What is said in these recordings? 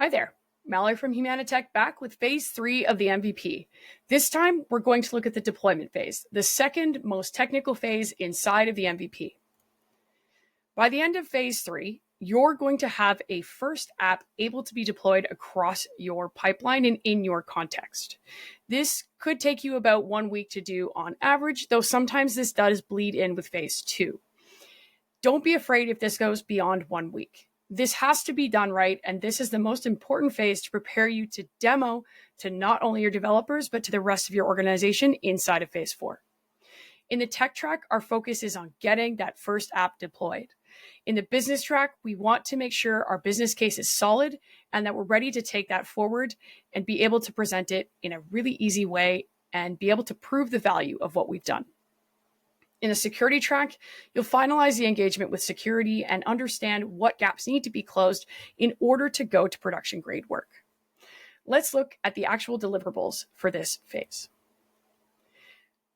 Hi there, Mallory from Humanitec back with phase 3 of the MVP. This time, we're going to look at the deployment phase, the second most technical phase inside of the MVP. By the end of phase 3, you're going to have a first app able to be deployed across your pipeline and in your context. This could take you about 1 week to do on average, though sometimes this does bleed in with phase 2. Don't be afraid if this goes beyond 1 week. This has to be done right, and this is the most important phase to prepare you to demo to not only your developers, but to the rest of your organization inside of phase 4. In the tech track, our focus is on getting that first app deployed. In the business track, we want to make sure our business case is solid and that we're ready to take that forward and be able to present it in a really easy way and be able to prove the value of what we've done. In the security track, you'll finalize the engagement with security and understand what gaps need to be closed in order to go to production grade work. Let's look at the actual deliverables for this phase.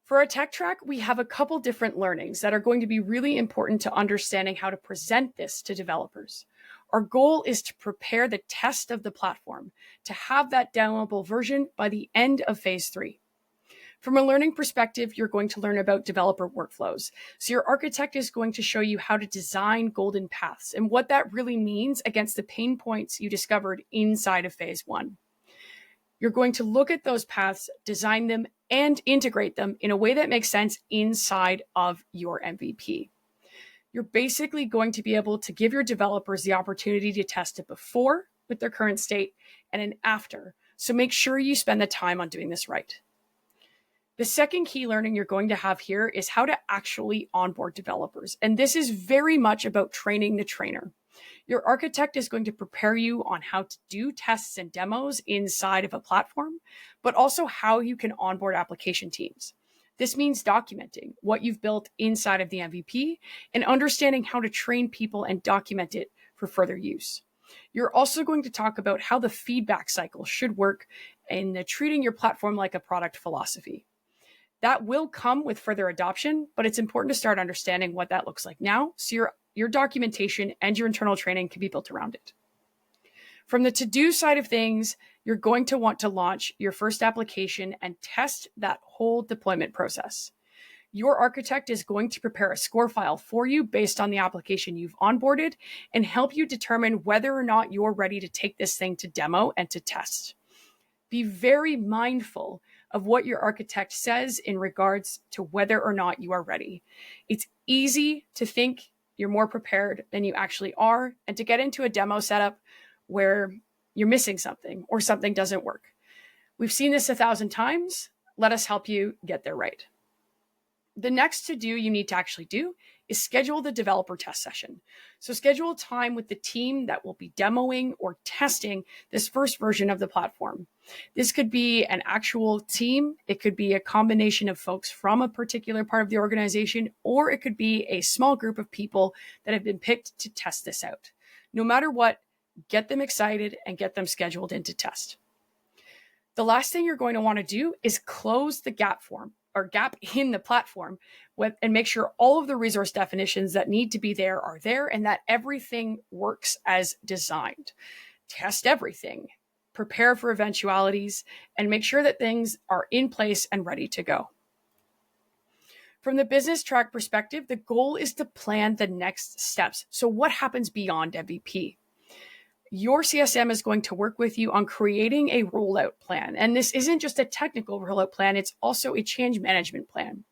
For our tech track, we have a couple different learnings that are going to be really important to understanding how to present this to developers. Our goal is to prepare the test of the platform to have that downloadable version by the end of phase 3. From a learning perspective, you're going to learn about developer workflows. So your architect is going to show you how to design golden paths and what that really means against the pain points you discovered inside of phase 1. You're going to look at those paths, design them, and integrate them in a way that makes sense inside of your MVP. You're basically going to be able to give your developers the opportunity to test it before with their current state and an after. So make sure you spend the time on doing this right. The second key learning you're going to have here is how to actually onboard developers. And this is very much about training the trainer. Your architect is going to prepare you on how to do tests and demos inside of a platform, but also how you can onboard application teams. This means documenting what you've built inside of the MVP and understanding how to train people and document it for further use. You're also going to talk about how the feedback cycle should work in treating your platform like a product philosophy. That will come with further adoption, but it's important to start understanding what that looks like now so your documentation and your internal training can be built around it. From the to-do side of things, you're going to want to launch your first application and test that whole deployment process. Your architect is going to prepare a score file for you based on the application you've onboarded and help you determine whether or not you're ready to take this thing to demo and to test. Be very mindful of what your architect says in regards to whether or not you are ready. It's easy to think you're more prepared than you actually are and to get into a demo setup where you're missing something or something doesn't work. We've seen this 1,000 times. Let us help you get there right. The next to-do you need to actually do is schedule the developer test session. So schedule time with the team that will be demoing or testing this first version of the platform. This could be an actual team. It could be a combination of folks from a particular part of the organization, or it could be a small group of people that have been picked to test this out. No matter what, get them excited and get them scheduled in to test. The last thing you're going to want to do is close the gap in the platform and make sure all of the resource definitions that need to be there are there and that everything works as designed. Test everything, prepare for eventualities, and make sure that things are in place and ready to go. From the business track perspective, the goal is to plan the next steps. So what happens beyond MVP? Your CSM is going to work with you on creating a rollout plan. And this isn't just a technical rollout plan, it's also a change management plan.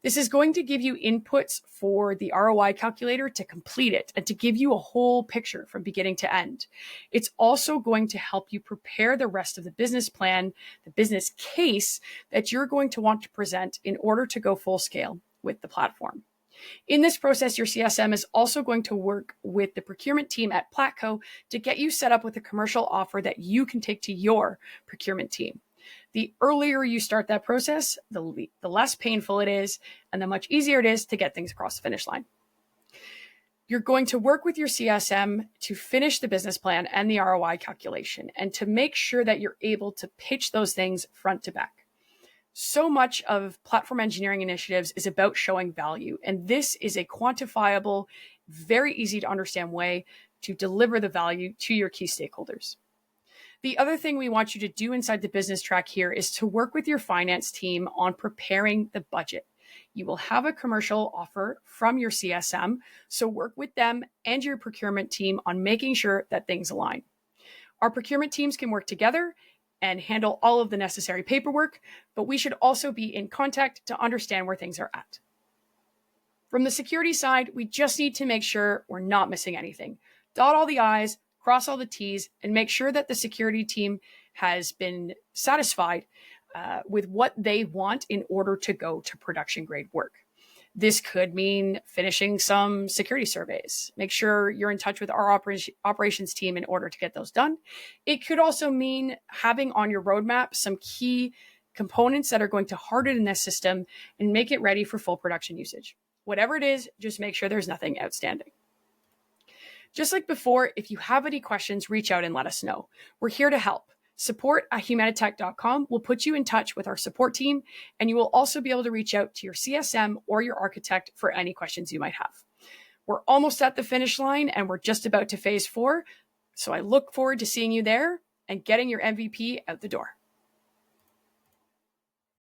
This is going to give you inputs for the ROI calculator to complete it and to give you a whole picture from beginning to end. It's also going to help you prepare the rest of the business plan, the business case that you're going to want to present in order to go full scale with the platform. In this process, your CSM is also going to work with the procurement team at Platco to get you set up with a commercial offer that you can take to your procurement team. The earlier you start that process, the less painful it is, and the much easier it is to get things across the finish line. You're going to work with your CSM to finish the business plan and the ROI calculation and to make sure that you're able to pitch those things front to back. So much of platform engineering initiatives is about showing value, and this is a quantifiable, very easy to understand way to deliver the value to your key stakeholders. The other thing we want you to do inside the business track here is to work with your finance team on preparing the budget. You will have a commercial offer from your CSM, so work with them and your procurement team on making sure that things align. Our procurement teams can work together and handle all of the necessary paperwork, but we should also be in contact to understand where things are at. From the security side, we just need to make sure we're not missing anything. Dot all the I's, cross all the T's, and make sure that the security team has been satisfied with what they want in order to go to production grade work. This could mean finishing some security surveys. Make sure you're in touch with our operations team in order to get those done. It could also mean having on your roadmap some key components that are going to harden this system and make it ready for full production usage. Whatever it is, just make sure there's nothing outstanding. Just like before, if you have any questions, reach out and let us know. We're here to help. Support@humanitec.com will put you in touch with our support team, and you will also be able to reach out to your CSM or your architect for any questions you might have. We're almost at the finish line, and we're just about to phase 4, so I look forward to seeing you there and getting your MVP out the door.